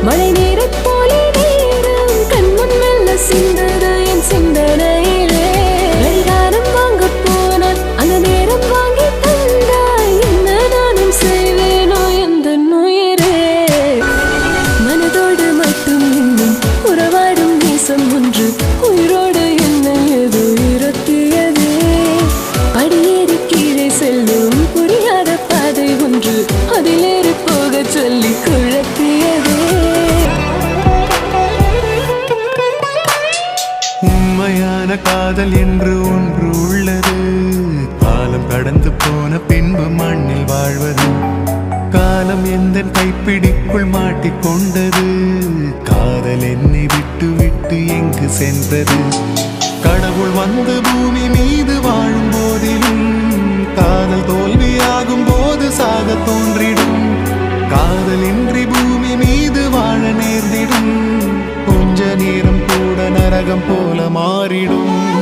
மழை நீரைப் போலே நேரம் கண்முன் மெல்ல சிந்தது என் சிந்தனையிலே. கடிகாரம் வாங்கப் போனால் அந்த நேரம் வாங்கி தந்தாய். என்ன நானும் செய்வேனோ எந்தன் உயிரே. மனதோடு மட்டும் இன்னும் உறவாடும் நேசம் ஒன்று உயிரோடு என்னை ஏதோ இருத்தியதே. படியேறி கீழே செல்லும் புரியாத பாதை ஒன்று அதிலேறி போக சொல்லி குழப்பியதே. உண்மையான காதல் என்று ஒன்று உள்ளது. காலம் கடந்து போன பின்பு மண்ணில் வாழ்வது. காலம் எந்த கைப்பிடிக்குள் மாட்டிக்கொண்டது. காதல் என்னை விட்டு விட்டு எங்கு சென்றது. கடவுள் வந்து பூமி மீது வாழும் போதிலும் காதல் தோல்வியாகும் போது சாக தோன்றிடும். காதலின்றி பூமி மீது வாழ நேர்ந்திடும். கொஞ்ச நேரம் கூட நரகம் போல மாறிடும்.